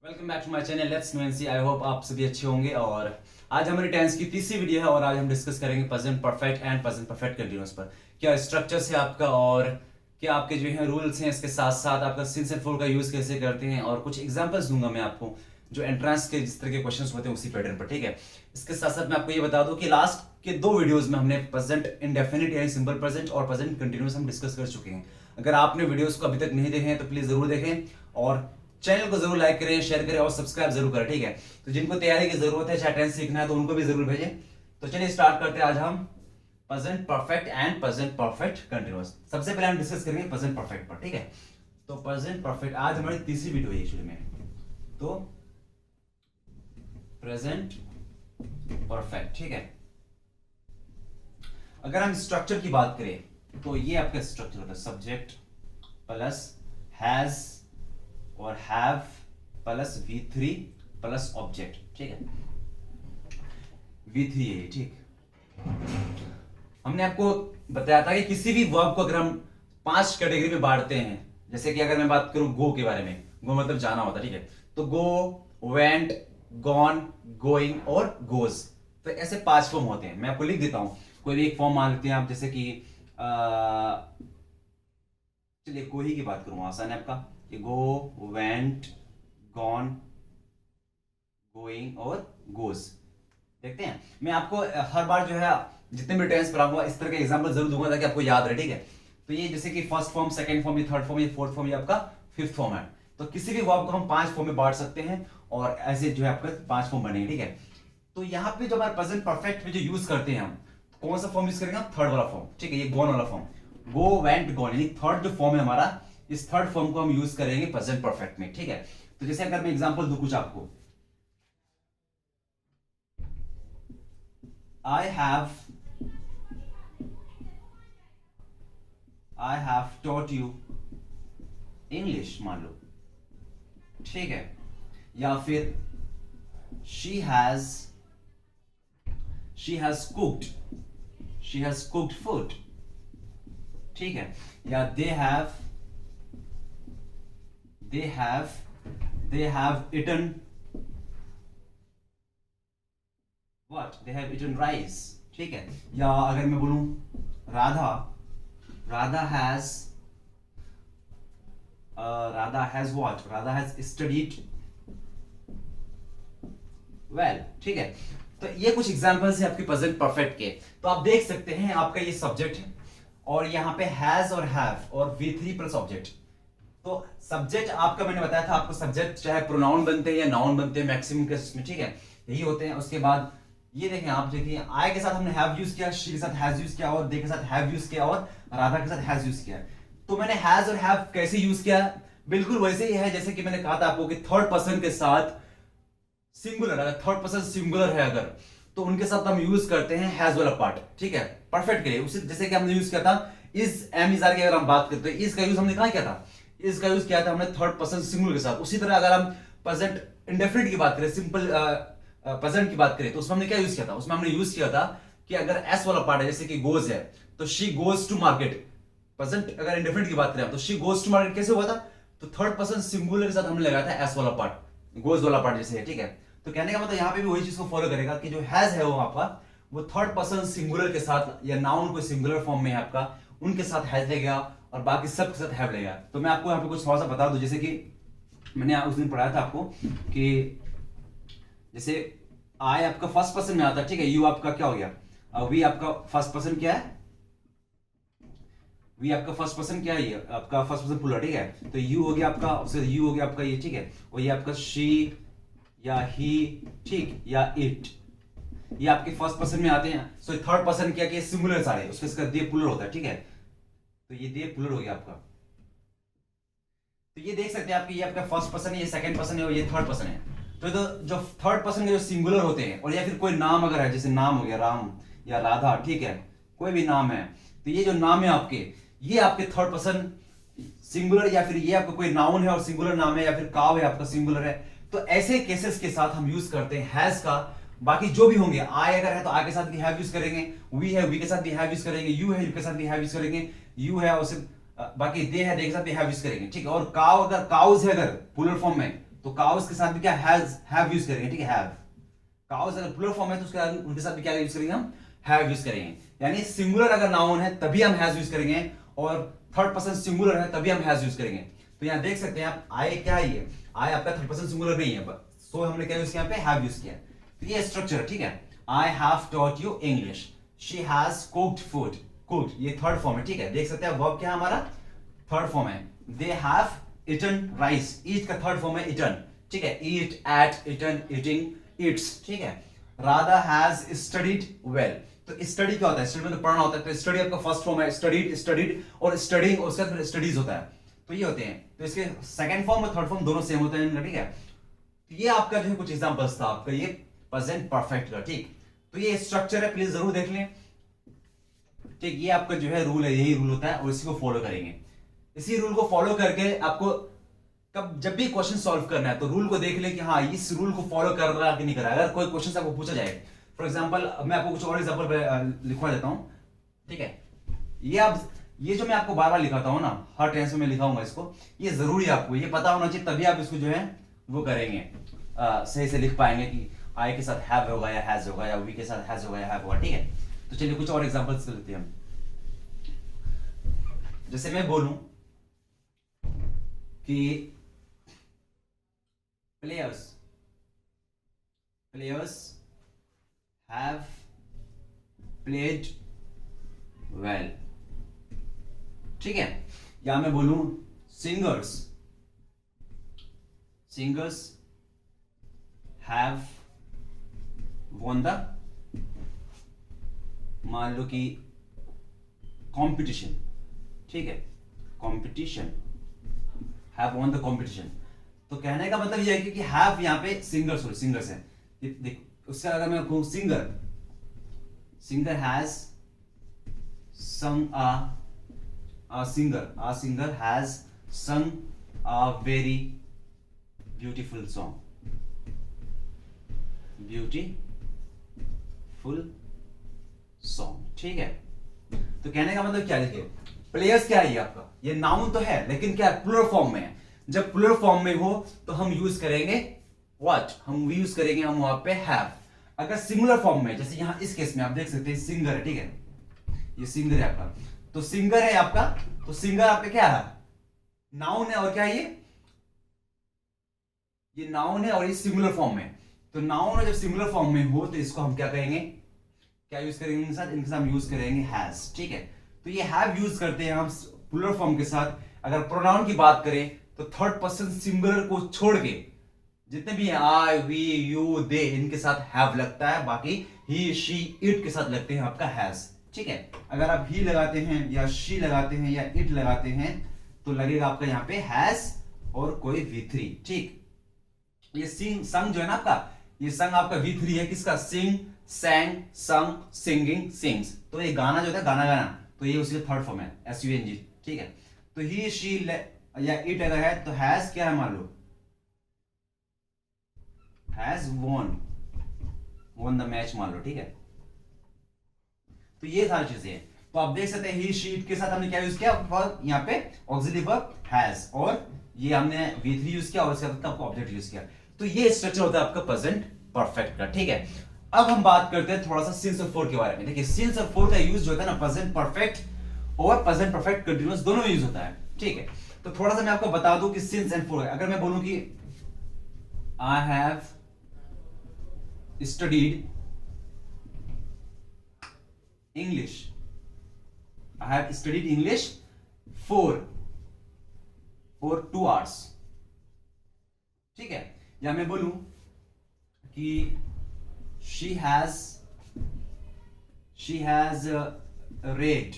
Welcome back to my channel let's know and see. I hope आप सभी अच्छे होंगे। और आज हमारी टेंस की तीसरी वीडियो है और आज हम डिस्कस करेंगे present perfect and present perfect continuous पर। क्या स्ट्रक्चर्स है आपका और क्या आपके जो है रूल्स हैं, इसके साथ साथ आपका सिंस एंड फॉर का यूज कैसे करते हैं और कुछ एग्जांपल्स दूंगा मैं आपको जो एंट्रेंस के जिस तरह के क्वेश्चंस होते हैं उसी पैटर्न पर। ठीक है, इसके साथ साथ मैं आपको ये बता दूं कि लास्ट के दो वीडियोस में हमने प्रेजेंट इंडेफिनिट यानी सिंपल प्रेजेंट और प्रेजेंट कंटीन्यूअस हम डिस्कस कर चुके हैं। अगर आपने वीडियोस को अभी तक नहीं देखे हैं तो प्लीज जरूर देखें और चैनल को जरूर लाइक करें, शेयर करें और सब्सक्राइब जरूर करें। ठीक है, तो जिनको तैयारी की जरूरत है, चाहे टेंस सीखना है तो उनको भी जरूर भेजें। तो चलिए स्टार्ट करते हैं आज हम present perfect and present perfect continuous. सबसे पहले हम डिस्कस करेंगे प्रेजेंट परफेक्ट पर। ठीक है, तो प्रेजेंट परफेक्ट आज हमारी तीसरी वीडियो है एक्चुअली में। तो प्रेजेंट परफेक्ट, ठीक है, अगर हम स्ट्रक्चर की बात करें तो ये आपका स्ट्रक्चर होता है सब्जेक्ट प्लस हैज और have plus V3 plus object. ठीक है, V3 है, ठीक। हमने आपको बताया था कि किसी भी वर्ब को अगर हम 5 कैटेगरी में बांटते हैं, जैसे कि अगर मैं बात करूं गो के बारे में, गो मतलब जाना होता है। ठीक है, तो गो, वेंट, गॉन, गोइंग और गोज, तो ऐसे 5 फॉर्म होते हैं। मैं आपको लिख देता हूं, कोई भी एक फॉर्म मान लेते हैं आप, जैसे कि चलिए कोई की बात करूं, आसान है आपका कि गो, वेंट, गॉन, गोइंग और गोज। देखते हैं, मैं आपको हर बार जो है जितने भी टेंस पढ़ाऊंगा इस तरह के एग्जांपल जरूर दूंगा ताकि आपको याद रहे। ठीक है, तो ये जैसे कि फर्स्ट फॉर्म, सेकंड फॉर्म, ये थर्ड फॉर्म, ये फोर्थ फॉर्म, ये आपका फिफ्थ फॉर्म है। तो किसी भी वर्ब को हम 5 फॉर्म में बांट सकते हैं और ऐसे जो है आपका 5 फॉर्म बनेंगे। ठीक है, तो यहाँ पे जो हमारे प्रेजेंट परफेक्ट में जो यूज करते हैं हम, कौन सा फॉर्म यूज करेंगे हम? थर्ड वाला फॉर्म। ठीक है, ये गॉन वाला फॉर्म, गो, वेंट, गॉन, यानी थर्ड जो फॉर्म है हमारा, इस थर्ड फॉर्म को हम यूज करेंगे प्रेजेंट परफेक्ट में। ठीक है, तो जैसे अगर मैं एग्जांपल दूं कुछ आपको, I have taught you English, मान लो। ठीक है, या फिर शी हैज कुक्ड फूड। ठीक है, या दे have eaten what? They have eaten rice। ठीक है, या अगर मैं बोलूं Radha has what? Radha has studied well। ठीक है, तो ये कुछ एग्जांपल्स है आपके प्रेजेंट परफेक्ट के। तो आप देख सकते हैं आपका ये सब्जेक्ट है और यहाँ पे हैज और हैव और V3 प्लस ऑब्जेक्ट। तो सब्जेक्ट आपका मैंने बताया था आपको, सब्जेक्ट चाहे प्रोनाउन बनते हैं या नाउन बनते हैं मैक्सिमम केसेस में। ठीक है, यही होते हैं। उसके बाद ये देखें, आप देखिए आई के साथ हमने हैव यूज किया, शी के साथ हैज यूज किया और दे के साथ हैव यूज किया और राधा के साथ हैज यूज किया। तो मैंने हैज और हैव कैसे यूज किया? बिल्कुल वैसे ही है जैसे कि मैंने कहा था आपको कि थर्ड पर्सन के साथ सिंगुलर, अगर थर्ड पर्सन सिंगुलर है अगर, तो उनके साथ हम यूज करते हैं हैज वाला पार्ट। ठीक है, परफेक्ट के लिए उसी जैसे कि हमने यूज किया था इज, एम इज आर की अगर हम बात करते हैं, इज का यूज हमने कहा किया था, इसका यूज किया था हमने थर्ड पर्सन सिंगुलर के साथ। उसी तरह अगर हम प्रेजेंट इंडेफिनिट की बात करें, सिंपल प्रेजेंट की बात करें, तो उसमें हमने क्या यूज किया था? उसमें हमने यूज किया था कि अगर एस वाला पार्ट है, जैसे कि गोज है, तो she goes to market. Present अगर इंडेफिनिट की बात करें तो शी गोज टू मार्केट कैसे हुआ था? तो थर्ड पर्सन सिंगुलर के साथ हमने लगाया था एस वाला पार्ट, गोज वाला पार्ट जैसे है। ठीक है, तो कहने का मतलब यहाँ पे भी वही चीज को फॉलो करेगा कि जो हैज है वो आपका, वो थर्ड पर्सन सिंगुलर के साथ या नाउन को सिंगुलर फॉर्म में है आपका, उनके साथ हैज लगेगा और बाकी सब के साथ हैव लगेगा। तो मैं आपको यहाँ पे कुछ थोड़ा सा बता दूं, जैसे कि मैंने उस दिन पढ़ाया था आपको कि जैसे आई आपका फर्स्ट पर्सन में आता है। ठीक है, यू आपका क्या हो गया? वी आपका फर्स्ट पर्सन क्या है? वी आपका फर्स्ट पर्सन क्या है? ये आपका फर्स्ट पर्सन प्लूरल। ठीक है, तो यू हो गया आपका, उससे यू हो गया आपका ये। ठीक है, और ये आपका शी या ही, ठीक, या इट, ये आपके फर्स्ट पर्सन में आते हैं। सो थर्ड पर्सन क्या कि सिंगुलर सारे, उसके साथ दे प्लूरल होता है। ठीक है, तो ये दे प्लूरल हो गया आपका। तो ये देख सकते हैं आपके, ये आपका फर्स्ट पर्सन है, ये सेकंड पर्सन है और ये थर्ड पर्सन है। तो जो थर्ड पर्सन के जो सिंगुलर होते हैं, और या फिर कोई नाम अगर है, जैसे नाम हो गया राम या राधा, ठीक है, कोई भी नाम है, तो ये जो नाम है आपके, ये आपके थर्ड पर्सन सिंगुलर, या फिर ये आपका कोई नाउन है और सिंगुलर नाम है, या फिर काव है आपका सिंगुलर है। तो ऐसे केसेस के साथ हम यूज करते हैं हैज का। बाकी जो भी होंगे, आई अगर है तो आई के साथ भी हैव यूज करेंगे, वी है वी के साथ भी हैव यूज करेंगे, यू है यू के साथ भी हैव यूज करेंगे, यू है उसे बाकी दे है दे के साथ भी हैव यूज करेंगे। ठीक है, और काव अगर काउज है अगर प्लूरल फॉर्म में, तो काउस के साथ भी क्या हैव यूज करेंगे, ठीक है, हैव। काउस अगर प्लूरल फॉर्म है तो उनके साथ भी क्या यूज करेंगे, हम हैव यूज करेंगे। यानी सिंगुलर अगर नाउन है तभी हम हैज यूज करेंगे, और थर्ड पर्सन सिंगुलर है तभी हम हैज यूज करेंगे। तो यहाँ देख सकते हैं आप, आई क्या है, ये आई आपका थर्ड पर्सन सिंगुलर नहीं है, सो हमने क्या यूज किया, यहाँ पे हैव यूज किया। तो ये स्ट्रक्चर है, ठीक है। I have taught you English, she has cooked food, cooked ये थर्ड फॉर्म है, ठीक है। देख सकते हैं वर्ब क्या हमारा थर्ड फॉर्म है। दे हैव ईटन राइस, ईट का थर्ड फॉर्म है ईटन, ठीक है। ईट, एट, ईटन, ईटिंग, ईट्स, ठीक है। राधा हैज स्टडीड वेल, तो स्टडी क्या होता है, स्टडी में तो पढ़ना होता है, तो स्टडी आपका फर्स्ट फॉर्म है, स्टडीड, स्टडीड और स्टडीइंग, और उसका फिर स्टडीज होता है, तो ये होते हैं। तो इसके सेकंड फॉर्म और थर्ड फॉर्म दोनों सेम होते हैं इनका, ठीक है। तो ये आपका जो है कुछ एग्जांपल्स था आपका ये प्रेजेंट परफेक्ट का, ठीक। तो ये स्ट्रक्चर है, प्लीज जरूर देख लें, ठीक। ये आपका जो है रूल है, यही रूल होता है और इसी को फॉलो करेंगे। इसी रूल को फॉलो करके आपको कब जब भी क्वेश्चन सॉल्व करना है तो रूल को देख लें कि हाँ इस रूल को फॉलो कर रहा है कि नहीं कर रहा है। अगर कोई क्वेश्चन आपको पूछा जाए, फॉर एग्जांपल मैं आपको कुछ और एग्जांपल लिखवा देता हूं, ठीक है। ये जो मैं आपको बार बार लिखाता हूं ना, हर टेंस में मैं लिखाऊंगा इसको, ये जरूरी है आपको ये पता होना चाहिए, तभी आप इसको जो है वो करेंगे, सही से लिख पाएंगे कि आई के साथ हैव होगा या हैज होगा, या वी के साथ हैज होगा या हैव होगा, ठीक है। तो चलिए कुछ और एग्जांपल्स लेते हैं हम। जैसे मैं बोलूं कि players have played well, ठीक है। या मैं बोलूं singers have won the, मान लो कि competition, ठीक है, competition have won the competition। तो कहने का मतलब यह है कि हैव यहाँ पे सिंगर्स है, देख उसका अगर मैं कहूं singer has sung a singer has sung a very beautiful song, ठीक है। तो कहने का मतलब क्या लिखे, प्लेयर्स क्या है ये आपका, ये नाउन तो है लेकिन क्या प्लूरल फॉर्म में है। जब प्लूरल फॉर्म में हो तो हम यूज करेंगे व्हाट, हम यूज करेंगे हम वहां पे हैव। अगर सिंगुलर फॉर्म में, जैसे यहां इस केस में आप देख सकते हैं सिंगर है, ठीक है, ये सिंगर है आपका, तो सिंगर है आपका, तो सिंगर आपका क्या है, नाउन है, और क्या है ये नाउन है और ये सिंगुलर फॉर्म में। तो नाउन है जब सिंगुलर फॉर्म में हो तो इसको हम क्या कहेंगे, क्या यूज करेंगे इनके साथ हम यूज करेंगे हैज, ठीक है। तो ये हैव यूज करते हैं हम प्लूरल फॉर्म के साथ। अगर प्रोनाउन की बात करें तो थर्ड पर्सन सिंगुलर को छोड़ के जितने भी हैं आई, वी, यू, दे, इनके साथ हैव लगता है, बाकी ही, शी, इट के साथ लगते हैं आपका हैज, ठीक है। अगर आप ही लगाते हैं या शी लगाते हैं या इट लगाते हैं तो लगेगा आपका यहाँ पे हैज और कोई V3, ठीक। ये संग जो है ना आपका, ये संग आपका V3 है, किसका, सिंग, सैंग, संग, सिंगिंग, सिंग्स। तो ये गाना जो है गाना, तो ये उसका थर्ड फॉर्म है SUNG, ठीक है। तो ही, शी या इट अगर है तो हैज क्या है, मान लो हैज won द मैच मान लो, ठीक है। तो ये सारी चीजें हैं। तो आप देख सकते हैं ही, शी, इट के साथ हमने क्या यूज किया, यहाँ पे ऑक्सिलरी वर्ब हैज, और ये हमने V3 यूज किया और इसके बाद आपको ऑब्जेक्ट यूज किया। तो ये स्ट्रक्चर होता है आपका प्रेजेंट परफेक्ट का, ठीक है। अब हम बात करते हैं थोड़ा सा सिंस और फोर के बारे में। देखिए सिंस और फोर का यूज जो होता है ना, प्रेजेंट परफेक्ट और प्रेजेंट परफेक्ट कंटीन्यूअस दोनों में यूज होता है, ठीक है। तो थोड़ा सा मैं आपको बता दूं कि सिंस एंड फोर, अगर मैं बोलूं कि I have studied English, I have studied English for 2 hours, ठीक है। या मैं बोलूं कि शी हैज read,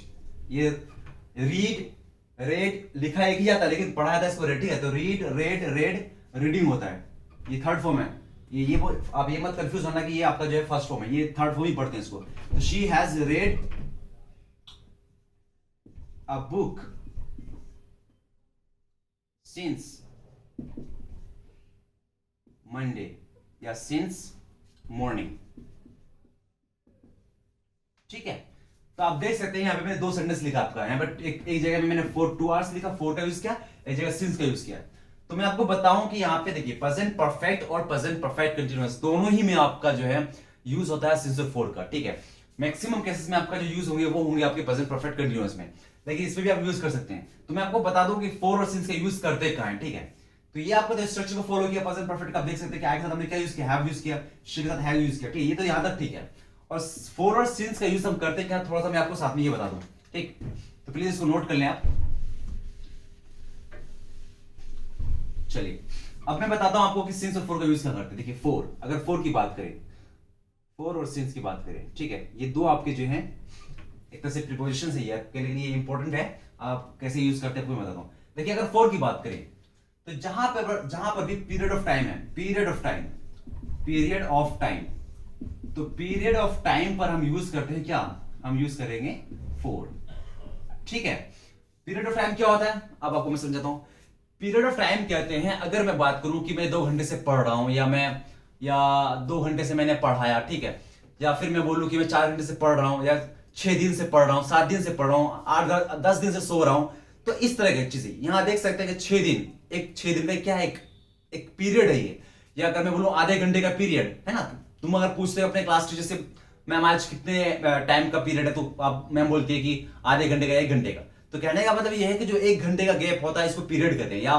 ये रेड लिखा एक ही जाता है लेकिन पढ़ा था इसको रेड, ठीक है। तो रीड, रेड, रीडिंग होता है, ये थर्ड फॉर्म है। ये आप ये मत कंफ्यूज होना कि ये आपका जो है फर्स्ट फॉर्म है, ये थर्ड फॉर्म ही पढ़ते हैं इसको। तो she has red a book since Monday या सिंस मॉर्निंग, ठीक है। तो आप देख सकते हैं यहाँ पे मैंने 2 सेंटेंस लिखा आपका, यहाँ पर एक जगह में मैंने 2 hours लिखा, 4 का यूज किया, एक जगह सिंस का यूज किया। तो मैं आपको बताऊं कि यहाँ पे देखिए प्रेजेंट परफेक्ट और प्रेजेंट परफेक्ट कंटीन्यूअस दोनों ही में आपका जो है यूज होता है सिंस और फोर का, ठीक है। मैक्सिमम केसेस में आपका जो यूज होंगे वो होंगे आपके प्रेजेंट परफेक्ट कंटीन्यूअस में, लेकिन इसमें भी आप यूज कर सकते हैं। तो मैं आपको बता दूं कि फोर और सिंस का यूज करते कहां है, ठीक है। तो ये आपको जो स्ट्रक्चर को फॉलो किया प्रेजेंट परफेक्ट का, आप देख सकते हैं कि आगे के साथ हमने क्या यूज किया, हैव यूज किया, शी के साथ हैव यूज किया, ठीक है। ये तो यहां तक ठीक है। और फोर और सिंस का यूज हम करते क्या, थोड़ा सा मैं आपको साथ में ये बता दूं, ठीक। तो प्लीज इसको नोट कर लें आप। चलिए अब मैं बताता हूं आपको कि सिंस और फोर का यूज क्या करते हैं। देखिए फोर, अगर फोर की बात करें, फोर और सिंस की बात करें, ठीक है, ये दो आपके जो हैं एक तरह से प्रीपोजिशन है, आपके लिए ये इंपॉर्टेंट है, आप कैसे यूज करते हैं आपको मैं बताता हूं। देखिए अगर फोर की बात करें तो जहां पर भी पीरियड ऑफ टाइम है, period of time, period of time, तो पीरियड ऑफ टाइम पर हम यूज करते हैं क्या, हम यूज करेंगे फोर, ठीक है। पीरियड ऑफ टाइम क्या होता है अब आपको मैं समझाता हूं। पीरियड ऑफ टाइम कहते हैं, अगर मैं बात करूं कि मैं 2 घंटे से पढ़ रहा हूं, या 2 घंटे से मैंने पढ़ाया, ठीक है, या फिर मैं बोलूं कि मैं 4 घंटे से पढ़ रहा हूं, या 6 दिन से पढ़ रहा हूं, 7 दिन से पढ़ रहा हूं, 8-10 दिन से सो रहा हूं, तो इस तरह की चीजें यहां देख सकते हैं कि 6 दिन, एक 6 दिन का क्या है, एक पीरियड है ये। या अगर मैं बोलूं आधे घंटे का पीरियड है ना, तुम अगर पूछते हो अपने क्लास टीचर से मैम आज कितने टाइम का पीरियड है, तो आप मैम बोलती है कि आधे घंटे का, 1 घंटे का। तो कहने का मतलब ये है कि जो 1 घंटे का गैप होता है इसको पीरियड कहते हैं। या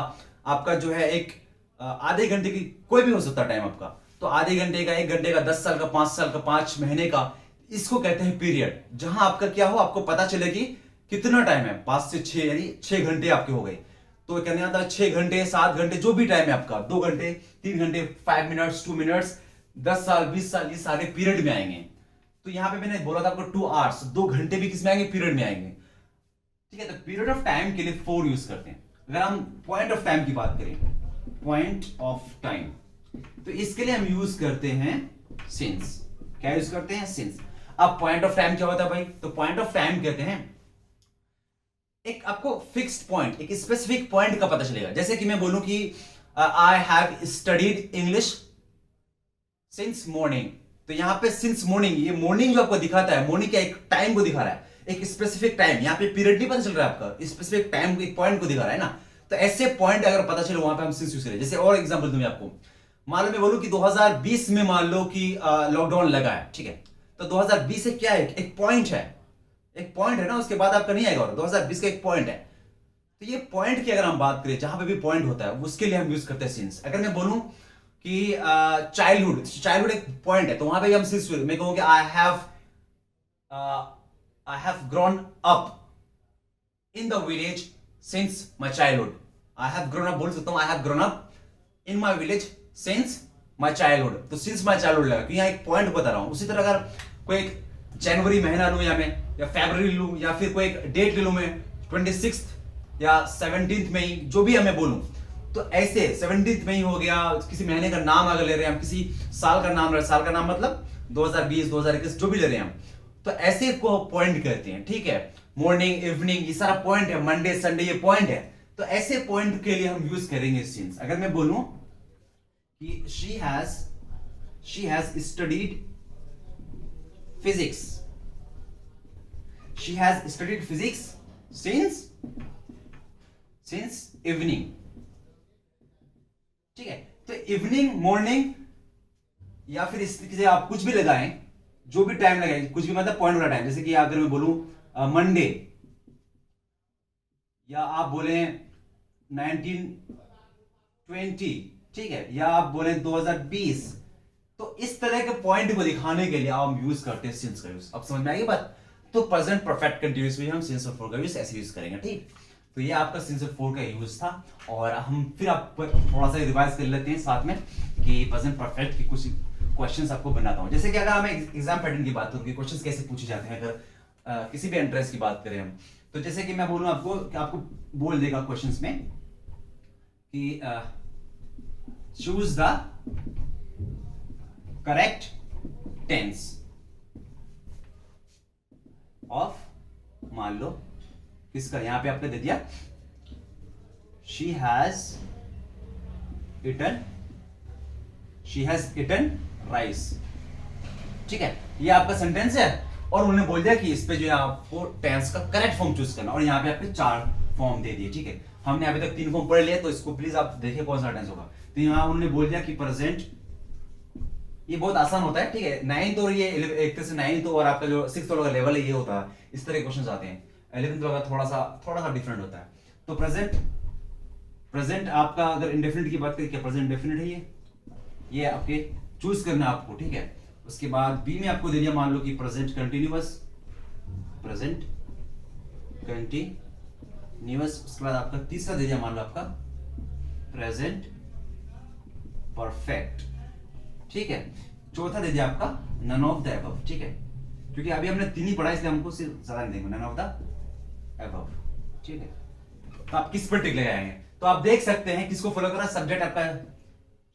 आपका जो है एक आधे घंटे की, कोई भी हो सकता है टाइम आपका, तो आधे घंटे का, 1 घंटे का, 10 साल का, 5 साल का, 5 महीने का, इसको कहते हैं पीरियड। जहां आपका क्या हो, आपको पता चले कि कितना टाइम है, 5 से 6 यानी 6 घंटे आपके हो गए। तो कहने आता है 6 घंटे, 7 घंटे, जो भी टाइम है आपका, 2 घंटे, 3 घंटे, 5 मिनट्स, 2 मिनट्स, 10 साल, 20 साल, ये सारे पीरियड में आएंगे। तो यहां पे मैंने बोला था आपको 2 आवर्स, 2 घंटे भी किस में आएंगे, पीरियड में आएंगे, ठीक है। तो पीरियड ऑफ टाइम के लिए 4 यूज करते हैं। अगर हम पॉइंट ऑफ टाइम की बात करें, पॉइंट ऑफ टाइम, तो इसके लिए हम यूज करते हैं सिंस। क्या यूज करते हैं, सिंस। अब पॉइंट ऑफ टाइम क्या होता है भाई, तो पॉइंट ऑफ टाइम कहते हैं एक आपको फिक्स्ड पॉइंट, एक स्पेसिफिक पॉइंट का पता चलेगा। जैसे कि मैं बोलूं कि I have studied English since morning, तो यहां पे सिंस मॉर्निंग, ये मॉर्निंग जो आपको दिखाता है, मॉर्निंग का एक टाइम को दिखा रहा है, एक स्पेसिफिक टाइम, यहां पे पीरियड नहीं पता चल रहा है आपका, स्पेसिफिक टाइम, एक पॉइंट को दिखा रहा है ना। तो ऐसे पॉइंट अगर पता चले वहां पे हम सिंस यूज करें। जैसे और एग्जांपल दूं मैं आपको, मान लो मैं बोलूं कि 2020 में मान लो कि लॉकडाउन लगा है, ठीक है, तो 2020 से क्या है, एक पॉइंट है, एक पॉइंट है ना, उसके बाद आपका नहीं आएगा, और 2020 का एक पॉइंट है। तो ये पॉइंट की अगर हम बात करें, जहां पे भी पॉइंट होता है उसके लिए हम यूज करते हैं सिंस। अगर मैं बोलूं कि चाइल्डहुड, चाइल्डहुड एक पॉइंट है, तो वहां पे भी हम सिंस, मैं कहूं कि I have grown up in the village since my childhood. I have grown up बोल सकता हूं, I have grown up in my village since my childhood. तो सिंस माई चाइल्डहुड लगा, क्योंकि यहां एक पॉइंट बता रहा हूं। उसी तरह अगर कोई एक जनवरी महीना लूं, या फरवरी लूं, या फिर कोई एक डेट ले लूं मैं 26 या 17 मई, जो भी हमें बोलूं, तो ऐसे 17 मई हो गया, किसी महीने का नाम अगर ले रहे हैं हम, किसी साल का नाम, साल का नाम मतलब 2020, 2021, जो भी ले रहे हैं हम, तो ऐसे को पॉइंट कहते हैं, ठीक है। मॉर्निंग, इवनिंग, ये सारा पॉइंट है, मंडे, संडे, ये पॉइंट है। तो ऐसे पॉइंट के लिए हम यूज करेंगे सिंस। अगर मैं बोलूं कि she has studied physics, she has studied physics since evening, ठीक है। तो इवनिंग, मॉर्निंग, या फिर इस तरीके से आप कुछ भी लगाएं, जो भी टाइम लगाएं, कुछ भी मतलब पॉइंट वाला टाइम। जैसे कि अगर मैं बोलूं मंडे, या आप बोले 1920, ठीक है, या आप बोले 2020, तो इस तरह के पॉइंट को दिखाने के लिए हम यूज करते हैं सिंस का यूज। अब समझ में आई बात। तो प्रेजेंट परफेक्ट कंटीन्यूअस में हम सिंस और फोर का यूज ऐसे यूज करेंगे, ठीक। तो ये आपका सिंस और फोर का यूज था। और हम फिर आप थोड़ा सा रिवाइज कर लेते हैं साथ में कि प्रेजेंट परफेक्ट की कुछ क्वेश्चंस आपको बनाता हूं। जैसे कि अगर हम एग्जाम पैटर्न की बात करें, क्वेश्चंस कैसे पूछे जाते हैं, अगर किसी भी एंट्रेंस की बात करें हम, तो जैसे कि मैं बोलूं आपको कि आपको बोल देगा क्वेश्चंस में कि choose the correct tense of, मान लो किसका, यहां पे आपने दे दिया शी हैज इटन राइस, ठीक है, ये आपका सेंटेंस है। और उन्होंने बोल दिया कि इस पे जो है आपको टेंस का करेक्ट फॉर्म चूज करना, और यहां पे आपके 4 फॉर्म दे दिए, ठीक है। हमने अभी तक 3 फॉर्म पढ़ लिया, तो इसको प्लीज आप देखिए कौन सा टेंस होगा। तो यहाँ उन्होंने बोल दिया कि प्रेजेंट, ये बहुत आसान होता है, ठीक है। 9th और ये एक तरह से 9th और आपका जो 6th वाला लेवल है ये होता है, इस तरह के क्वेश्चन आते हैं। 11th वाला थोड़ा सा डिफरेंट होता है। तो प्रेजेंट आपका अगर इंडेफिनिट की बात करें, क्या प्रेजेंट इंडेफिनिट है ये आपके चूज करना है आपको, ठीक है। उसके बाद बी में आपको दे दिया, मान लो कि प्रेजेंट कंटिन्यूअस, उसके बाद आपका तीसरा दे दिया, मान लो आपका प्रेजेंट परफेक्ट, ठीक है। चौथा दे दिया आपका नन ऑफ द अबव, ठीक है। क्योंकि अभी हमने 3 ही पढ़ा इसलिए हमको सिर्फ ज्यादा नहीं देंगे, नन ऑफ द अबव, ठीक है। तो आप किस पर टिक लगाएंगे, तो आप देख सकते हैं किसको फॉलो कर रहा है, सब्जेक्ट आपका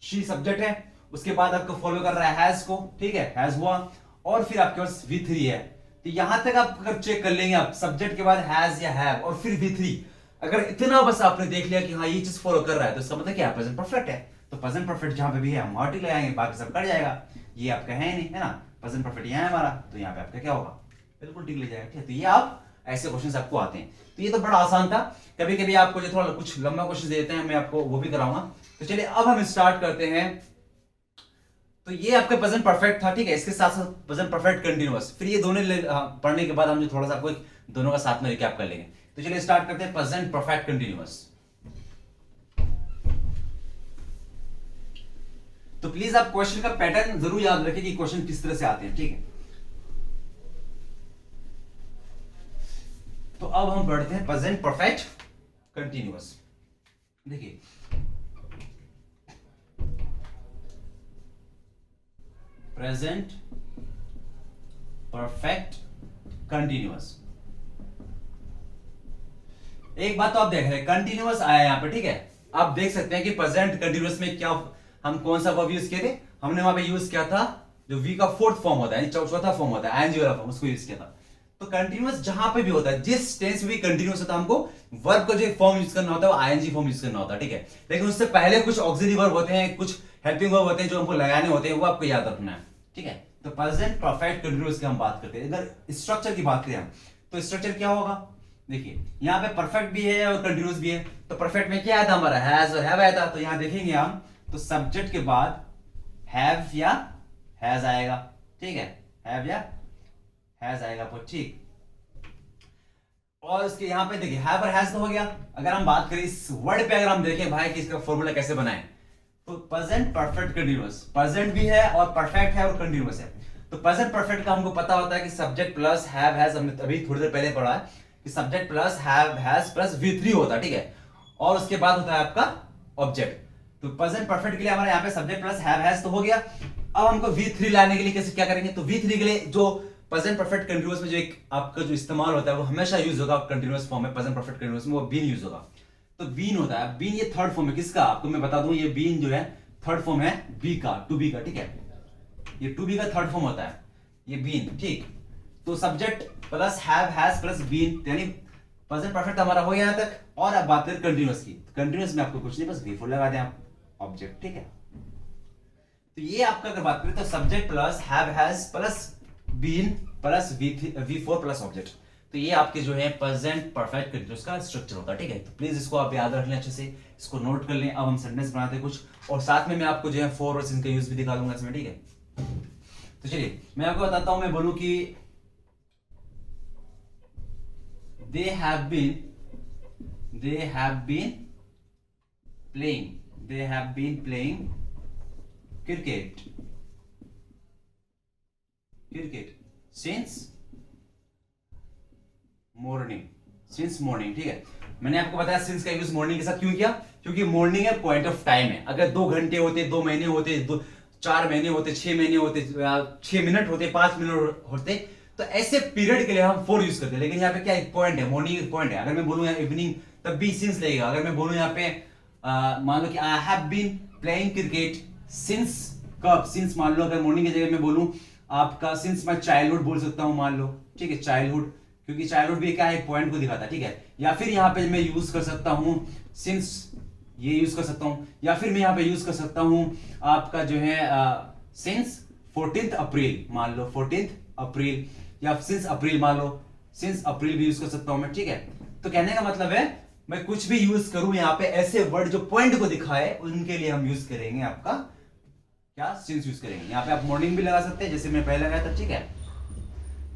शी सब्जेक्ट है, उसके बाद आपको फॉलो कर रहा है हैज को, ठीक है, हैज हुआ, और फिर आपके पास V3 है। तो यहां तक आप अगर चेक कर लेंगे, आप सब्जेक्ट के बाद हैज या हैव और फिर V3, अगर इतना बस आपने देख लिया कि हाँ ये चीज फॉलो कर रहा है, तो इसका मतलब क्या है, प्रेजेंट परफेक्ट है। तो प्रेजेंट परफेक्ट जहां पे भी है हम वहां टिक लगाएंगे, बाकी सब कट जाएगा। ये आपका है नहीं, है ना, प्रेजेंट परफेक्ट यहाँ है हमारा, तो यहाँ पे आपका क्या होगा, बिल्कुल टिक लग जाएगा, ठीक है। तो ये आप ऐसे क्वेश्चंस आपको आते हैं। तो ये तो बड़ा आसान था। कभी कभी आपको जो थोड़ा कुछ लंबा क्वेश्चन देते हैं, मैं आपको वो भी कराऊंगा। तो चलिए अब हम स्टार्ट करते हैं। तो ये आपका प्रेजेंट परफेक्ट था, ठीक है। इसके साथ साथ प्रेजेंट परफेक्ट कंटीन्यूअस, फिर ये दोनों पढ़ने के बाद हम जो थोड़ा सा आपको दोनों का साथ में रिकैप कर लेंगे। तो चलिए स्टार्ट करते हैं प्रेजेंट परफेक्ट कंटीन्यूअस। तो प्लीज आप क्वेश्चन का पैटर्न जरूर याद रखें कि क्वेश्चन किस तरह से आते हैं, ठीक है। तो अब हम बढ़ते हैं प्रेजेंट परफेक्ट कंटीन्यूअस। देखिए प्रेजेंट परफेक्ट कंटीन्यूअस, एक बात तो आप देख रहे हैं कंटीन्यूअस आया यहां पे, ठीक है। आप देख सकते हैं कि प्रेजेंट कंटीन्यूअस में क्या हम कौन सा वर्ब यूज किए थे, हमने वहां पे यूज किया था जो वी का 4th फॉर्म होता है, चौथा फॉर्म होता है, आईएनजी वाला फॉर्म, उसको यूज किया था। तो कंटीन्यूअस जहां पे भी होता है, जिस टेंस में भी कंटीन्यूअस होता है, हमको वर्ब का जो फॉर्म यूज करना होता है वो आईएनजी फॉर्म यूज करना होता है, ठीक है। लेकिन उससे पहले कुछ ऑक्सिलरी वर्ब होते हैं, कुछ हेल्पिंग वर्ब होते हैं जो हमको लगाने होते हैं, वो आपको याद रखना है, ठीक है। तो प्रेजेंट परफेक्ट कंटीन्यूअस की हम बात करते हैं। अगर स्ट्रक्चर की बात करें हम, तो स्ट्रक्चर क्या होगा, देखिए यहाँ पे परफेक्ट भी है और कंटीन्यूअस भी है। तो परफेक्ट में क्या आया था हमारा, हैज और हैव आया था। तो यहाँ देखेंगे हम, तो सब्जेक्ट के बाद हैव या हैज आएगा, ठीक है, हैव या हैज आएगा, तो ठीक। और इसके यहाँ पे देखिए हैव और हैज तो हो गया। अगर हम बात करें इस वर्ड पे, अगर हम देखें भाई कि इसका फॉर्मूला कैसे बनाएं, तो प्रेजेंट परफेक्ट कंटीन्यूअस, प्रेजेंट भी है और परफेक्ट है और कंटीन्यूअस है। तो प्रेजेंट परफेक्ट का हमको पता होता है कि सब्जेक्ट प्लस हैव हैज, हमने अभी थोड़ी देर पहले पढ़ा है कि subject plus have has plus V3 होता है, ठीक है। और उसके बाद होता है आपका ऑब्जेक्ट। तो प्रेजेंट परफेक्ट के लिए हमारे यहाँ पे सब्जेक्ट प्लस हैव हैज तो हो गया। अब हमको V3 लाने के लिए कैसे क्या करेंगे, तो V3 के लिए जो प्रेजेंट परफेक्ट कंटीन्यूअस में जो एक आपका जो इस्तेमाल होता है वो हमेशा यूज होगा कंटीन्यूअस फॉर्म में, प्रेजेंट परफेक्ट कंटीन्यूअस में वो बीन यूज होगा। तो बीन होता है, बीन ये थर्ड फॉर्म है किसका, आपको मैं बता दूं, ये बीन जो है थर्ड फॉर्म है बी का, टू बी का, ठीक है। ये टू बी का थर्ड फॉर्म होता है ये बीन, ठीक। तो subject plus have has plus been, यानी प्रेजेंट परफेक्ट हमारा हो गया यहां तक। और अब बात करें कंटीन्यूअस की, कंटीन्यूअस में आपको कुछ नहीं, बस V4 लगा दें आप, ऑब्जेक्ट, ठीक है। तो ये आपका अगर बात करें तो subject plus have has plus been plus V4 plus object. तो ये आपके जो है प्रेजेंट परफेक्ट कंटीन्यूअस का स्ट्रक्चर होता है, ठीक है। तो प्लीज इसको आप याद रख लें, अच्छे से इसको नोट कर लें। अब हम सेंटेंस बनाते हैं कुछ, और साथ में मैं आपको जो है 4 वर्ड्स इनका यूज भी दिखा दूंगा इसमें, ठीक है। तो चलिए मैं आपको बताता हूं, मैं बोलूं कि they have been playing cricket since morning, ठीक है। मैंने आपको बताया सिंस का यूज मॉर्निंग के साथ क्यों किया, क्योंकि मॉर्निंग है पॉइंट ऑफ टाइम है। अगर 2 घंटे होते, 2 महीने होते, 4 महीने होते, 6 महीने होते, 6 मिनट होते, 5 मिनट होते, तो ऐसे पीरियड के लिए हम 4 यूज करते हैं। लेकिन यहाँ पे क्या एक पॉइंट है, मॉर्निंग एक पॉइंट है। अगर मैं बोलूं यहाँ इवनिंग, तब भी सिंस लगेगा। अगर मैं बोलूं यहाँ पे मान लो कि I have been playing cricket since, कब, सिंस मान लो, अगर मॉर्निंग की जगह मैं बोलूं आपका सिंस माय चाइल्डहुड बोल सकता हूं, मान लो, ठीक है, चाइल्डहुड, क्योंकि चाइल्डहुड भी क्या है, एक पॉइंट को दिखाता है, ठीक है। या फिर यहाँ पे मैं यूज कर सकता हूं सिंस, ये यूज कर सकता हूं, या फिर मैं यहाँ पे यूज कर सकता हूं आपका जो है सिंस 14th अप्रैल, मान लो 14th अप्रैल, या सिंस अप्रैल मान लो, सिंस अप्रैल भी यूज कर सकता हूं मैं, ठीक है। तो कहने का मतलब है मैं कुछ भी यूज करूं यहाँ पे ऐसे वर्ड जो पॉइंट को दिखाए उनके लिए हम यूज करेंगे आपका क्या सिंस यूज करेंगे। यहाँ पे आप मॉर्निंग भी लगा सकते हैं जैसे मैं पहले लगाया था, ठीक है।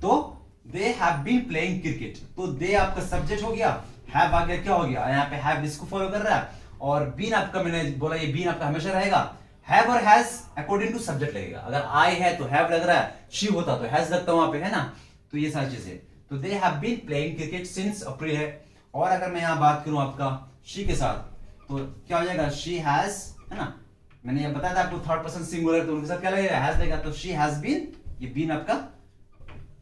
तो they have been playing cricket, तो दे आपका सब्जेक्ट हो गया, हैव आ गया, क्या हो गया यहाँ पे हैव इसको फॉलो कर रहा है, और बीन आपका मैंने बोला ये बीन आपका हमेशा रहेगा। हैव और हैज अकॉर्डिंग टू सब्जेक्ट लगेगा, अगर आई है तो हैव लग रहा है, शी होता तो हैज लगता वहां पे, है ना। तो ये सारी चीजें, तो they have been playing cricket since April है। और अगर मैं यहाँ बात करूं आपका शी के साथ तो क्या हो जाएगा, शी हैज, है ना। मैंने ये बताया था आपको थर्ड पर्सन सिंगुलर, तो उनके साथ क्या लगेगा, हैज लगेगा, तो शी हैज बीन, ये बीन आपका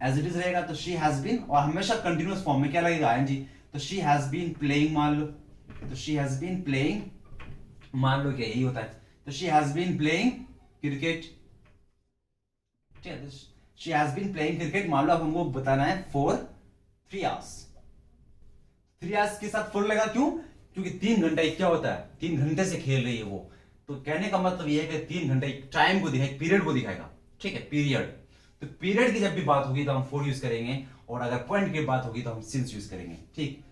एज इट इज रहेगा, तो शी हैज बीन, और हमेशा कंटिन्यूअस फॉर्म में क्या लगेगा, आईएनजी। तो शी हैज बीन प्लेइंग मान लो, तो शी हैज बीन प्लेइंग, मान लो क्या यही होता है, तो she has been playing cricket, ठीक है। She has been playing cricket मान लो, अब हमको बताना है फॉर 3 आवर्स। 3 आवर्स के साथ फुल लगा, क्यों, क्योंकि 3 घंटा क्या होता है, 3 घंटे से खेल रही है वो, तो कहने का मतलब ये है कि 3 घंटे टाइम को दिखाएगा, पीरियड को दिखाएगा, ठीक है, पीरियड। तो पीरियड की जब भी बात होगी तो हम फॉर यूज करेंगे, और अगर पॉइंट की बात होगी तो हम सिंस यूज करेंगे, ठीक।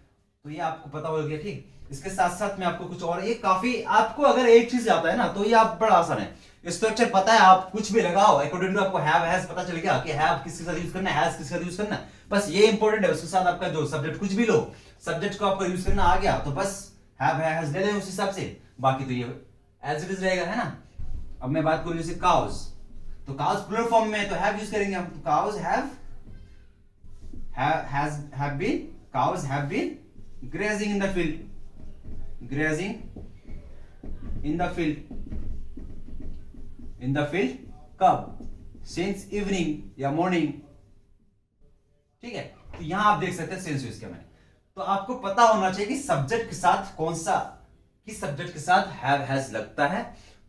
तो ये आपको पता हो गया, ठीक। इसके साथ साथ में आपको कुछ और, ये काफी आपको अगर एक चीज आता है ना तो ये आप बड़ा आसान है, स्ट्रक्चर पता है, आप कुछ भी लगाओ अकॉर्डिंग टू आपको हैव हैज पता चल गया कि हैव किसके साथ यूज करना है, हैज किसके साथ यूज करना है, बस ये इंपॉर्टेंट है। उसके साथ आपका जो सब्जेक्ट कुछ भी लो, सब्जेक्ट को आपको यूज करना आ गया तो बस हैव हैज ले लें उस हिसाब से, बाकी तो ये एज इट इज रहेगा, है ना। अब मैं बात करूं जैसे काउज, तो काउज प्लूरल फॉर्म में तो हैव यूज करेंगे हम, तो cause have been, cows have been grazing in the field, grazing in the field, in the field कब, since evening या morning, ठीक है। तो यहां आप देख सकते हैं सेंस यूज किया मैंने। तो आपको पता होना चाहिए कि सब्जेक्ट के साथ कौन सा, किस सब्जेक्ट के साथ हैव हैज लगता है,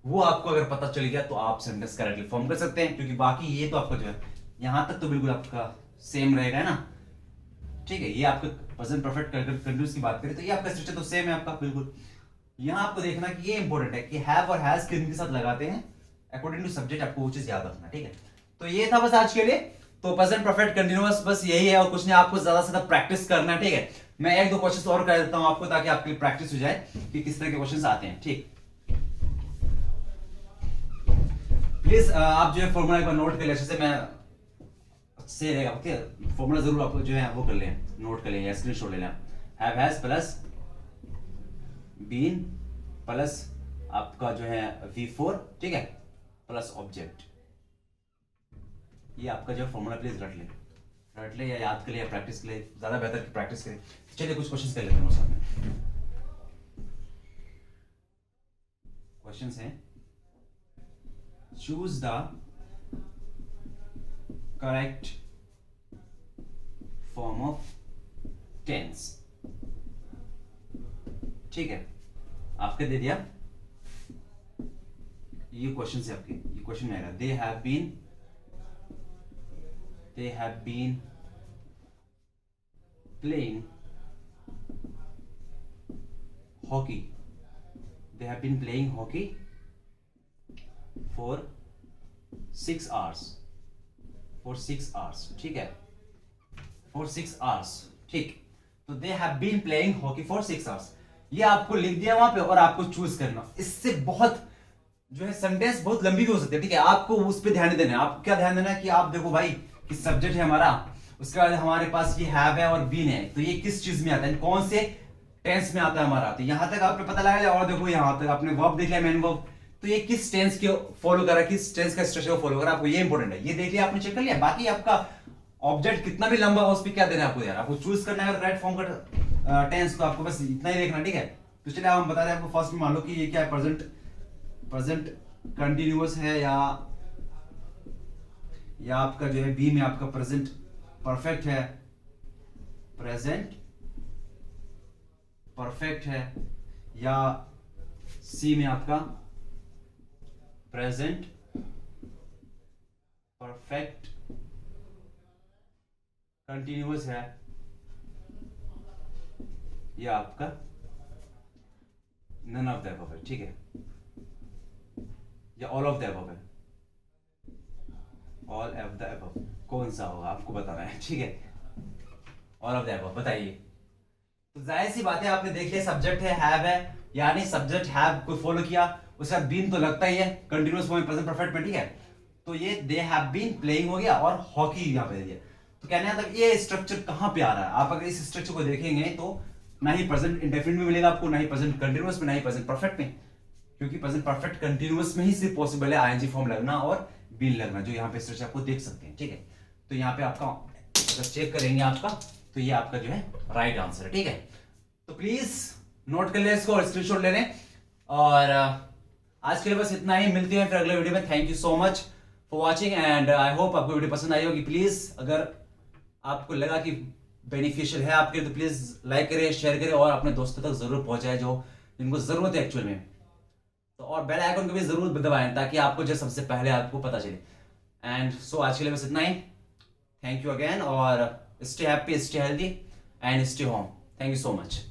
वो आपको अगर पता चल गया तो आप सेंटेंस करेक्टली फॉर्म कर सकते हैं, क्योंकि बाकी ये तो आपका जो है यहां तक तो बिल्कुल आपका सेम रहेगा, है ना, ठीक है। ये आपका प्रेजेंट परफेक्ट कंटिन्यूअस की बात करें तो ये आपका स्ट्रक्चर तो सेम है आपका बिल्कुल। यहां आपको देखना कि ये इंपॉर्टेंट है कि हैव और हैज किन के साथ लगाते हैं अकॉर्डिंग टू सब्जेक्ट, आपको वो चीज याद रखना, ठीक है। तो ये था बस आज के लिए, तो प्रेजेंट परफेक्ट कंटिन्यूअस बस यही है और कुछ नहीं, आपको ज्यादा से ज्यादा प्रैक्टिस करना है, ठीक है। मैं 1-2 क्वेश्चन और कर देता हूं आपको ताकि आपकी प्रैक्टिस हो जाए कि किस तरह के क्वेश्चन आते हैं, ठीक। प्लीज आप जो है फॉर्मूला एक बार नोट कर ले, अच्छे से मैं से रहेगा, ओके। फॉर्मूला जरूर आप जो है वो कर लें, नोट कर लें या स्क्रीनशॉट ले लें। Have has plus been plus आपका जो है V4, ठीक है, प्लस ऑब्जेक्ट, ये आपका जो फॉर्मूला प्लीज रट ले या याद कर ले या प्रैक्टिस के लिए ज्यादा बेहतर की प्रैक्टिस करें। चलिए कुछ क्वेश्चंस कर लेते हैं साथ में। क्वेश्चंस हैं, choose the correct form of tense, ठीक है, आपके दे दिया, ये क्वेश्चन है आपके, ये क्वेश्चन आएगा, they have been playing hockey, they have been playing hockey for 6 hours, ठीक है, for 6 hours, ठीक। तो they have been playing hockey for 6 hours, ये आपको लिख दिया वहां पे और आपको चूज करना। इससे बहुत जो है सेंटेंस बहुत लंबी भी हो सकती है, ठीक है, आपको उस पर ध्यान देना है। आपको क्या ध्यान देना है कि आप देखो भाई कि सब्जेक्ट है हमारा, उसके बाद हमारे पास ये हैव है और बीन है, तो ये किस चीज में आता है, कौन से टेंस में आता है हमारा, तो यहां तक आपने पता लगा लिया। और देखो यहां तक आपने वर्ब देख लिया, मेन वर्ब, तो ये किस टेंस के फॉलो कर रहा है, किस टेंस का स्ट्रक्चर फॉलो कर रहा है, आपको ये इंपॉर्टेंट है, ये देख लिया आपने, चेक कर लिया। बाकी आपका ऑब्जेक्ट कितना भी लंबा हो उस पर क्या देना है आपको, यार आपको चूज करना है राइट फॉर्म का टेंस, तो आपको बस इतना ही देखना, ठीक है। तो चलिए हम बता रहे हैं आपको, फर्स्ट में मान लो कि ये क्या है, प्रेजेंट कंटिन्यूअस है या आपका जो है बी में आपका प्रेजेंट परफेक्ट है, प्रेजेंट परफेक्ट है, या सी में आपका प्रेजेंट परफेक्ट कंटिन्यूअस है, या आपका नन ऑफ द अबव है, ठीक है, या ऑल ऑफ द अबव है, ऑल ऑफ द अबव कौन सा होगा आपको बताना है, ठीक है। ऑल ऑफ द अबव बताइए, तो जाहिर सी बात है, आपने देख लिया सब्जेक्ट है हैव है, यानी सब्जेक्ट हैव को फॉलो किया, उसका बीन तो लगता ही है कंटिन्यूअस फॉर्म में प्रेजेंट परफेक्ट में, ठीक है। तो ये दे हैव बीन प्लेइंग हो गया और हॉकी यहाँ पे दे दिया। तो कहने का मतलब ये स्ट्रक्चर कहाँ पे आ रहा है, आप अगर इस स्ट्रक्चर को देखेंगे तो ना ही प्रेजेंट इंडेफिनिट में मिलेगा आपको, ना ही प्रेजेंट कंटिन्यूअस में, ना ही प्रेजेंट परफेक्ट में, क्योंकि प्रेजेंट परफेक्ट कंटिन्यूअस में ही सिर्फ पॉसिबल है आईएनजी फॉर्म लगना और बीन लगना, जो यहाँ पे स्ट्रक्चर आपको देख सकते हैं, ठीक है। तो यहाँ पे आपका अगर चेक करेंगे आपका, तो ये आपका जो है राइट आंसर है, ठीक है। तो प्लीज नोट कर ले इसको और स्क्रीनशॉट ले लें। और आज के लिए बस इतना ही, मिलते हैं फिर अगले वीडियो में। Thank you so much for watching and I hope आपको वीडियो पसंद आई होगी। प्लीज अगर आपको लगा कि बेनिफिशियल है आपके, तो प्लीज लाइक करें, शेयर करें और अपने दोस्तों तक जरूर पहुंचाएं जो जिनको जरूरत है एक्चुअल में। तो और बेल आइकन को भी जरूर दबाएं ताकि आपको जो सबसे पहले आपको पता चले। एंड सो आज के लिए बस इतना ही। थैंक यू अगेन और stay happy, stay healthy and stay home. Thank you so much.